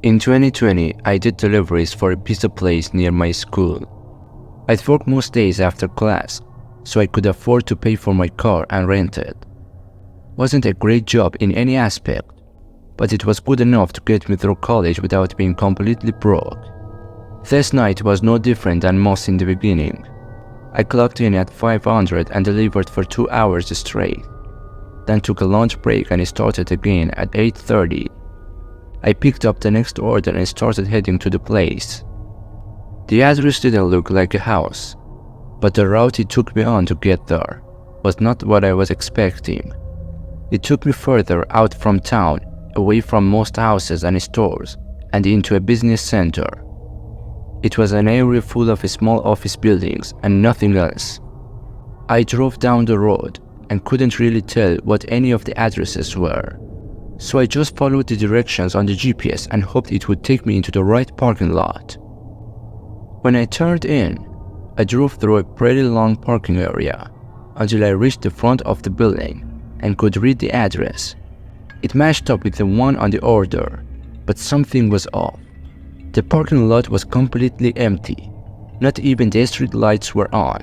In 2020, I did deliveries for a pizza place near my school. I'd work most days after class, so I could afford to pay for my car and rent it. Wasn't a great job in any aspect, but it was good enough to get me through college without being completely broke. This night was no different than most in the beginning. I clocked in at 500 and delivered for 2 hours straight, then took a lunch break and started again at 8:30. I picked up the next order and started heading to the place. The address didn't look like a house, but the route it took me on to get there was not what I was expecting. It took me further out from town, away from most houses and stores, and into a business center. It was an area full of small office buildings and nothing else. I drove down the road and couldn't really tell what any of the addresses were, so I just followed the directions on the GPS and hoped it would take me into the right parking lot. When I turned in, I drove through a pretty long parking area until I reached the front of the building and could read the address. It matched up with the one on the order, but something was off. The parking lot was completely empty. Not even the street lights were on,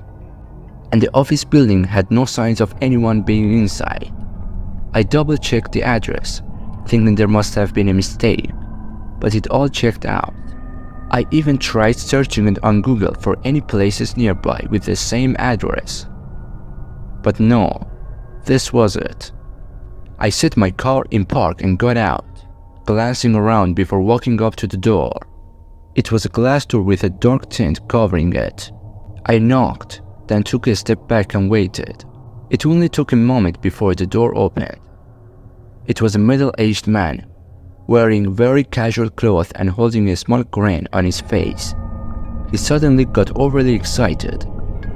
and the office building had no signs of anyone being inside. I double-checked the address, thinking there must have been a mistake, but it all checked out. I even tried searching it on Google for any places nearby with the same address. But no, this was it. I set my car in park and got out, glancing around before walking up to the door. It was a glass door with a dark tint covering it. I knocked, then took a step back and waited. It only took a moment before the door opened. It was a middle-aged man, wearing very casual clothes and holding a small grin on his face. He suddenly got overly excited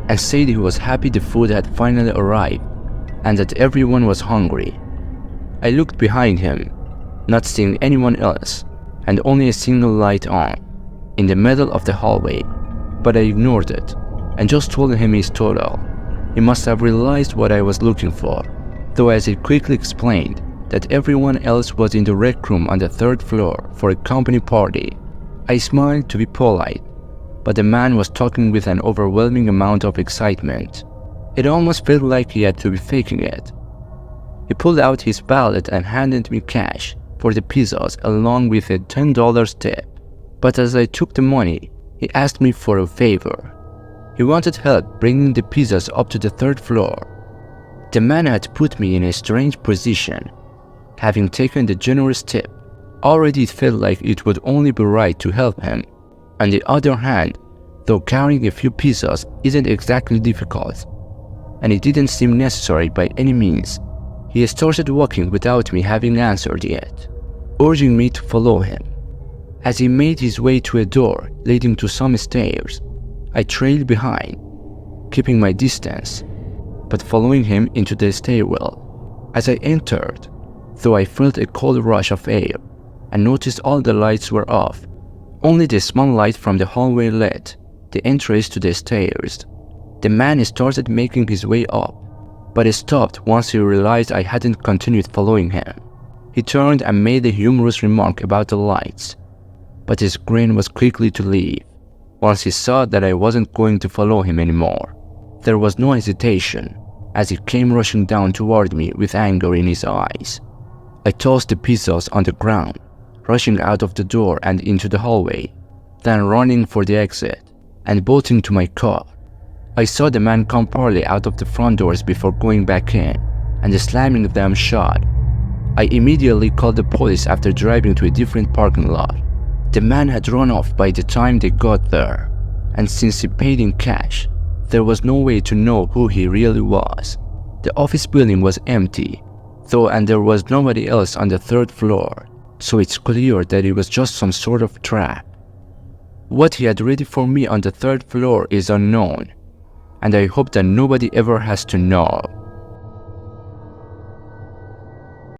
and said he was happy the food had finally arrived and that everyone was hungry. I looked behind him, not seeing anyone else, and only a single light on, in the middle of the hallway, but I ignored it and just told him his total. He must have realized what I was looking for, though as he quickly explained that everyone else was in the rec room on the 3rd floor for a company party. I smiled to be polite, but the man was talking with an overwhelming amount of excitement. It almost felt like he had to be faking it. He pulled out his wallet and handed me cash for the pizzas along with a $10 tip. But as I took the money, he asked me for a favor. He wanted help bringing the pizzas up to the 3rd floor. The man had put me in a strange position. Having taken the generous tip, already it felt like it would only be right to help him. On the other hand, though carrying a few pizzas isn't exactly difficult, and it didn't seem necessary by any means, he started walking without me having answered yet, urging me to follow him. As he made his way to a door leading to some stairs, I trailed behind, keeping my distance, but following him into the stairwell. As I entered, though I felt a cold rush of air and noticed all the lights were off, only the small light from the hallway lit the entrance to the stairs. The man started making his way up, but he stopped once he realized I hadn't continued following him. He turned and made a humorous remark about the lights, but his grin was quickly to leave once he saw that I wasn't going to follow him anymore. There was no hesitation as he came rushing down toward me with anger in his eyes. I tossed the pizzas on the ground, rushing out of the door and into the hallway, then running for the exit and bolting to my car. I saw the man come partly out of the front doors before going back in and slamming them shut. I immediately called the police after driving to a different parking lot. The man had run off by the time they got there, and since he paid in cash, there was no way to know who he really was. The office building was empty, though, and there was nobody else on the 3rd floor, so it's clear that it was just some sort of trap. What he had ready for me on the 3rd floor is unknown, and I hope that nobody ever has to know.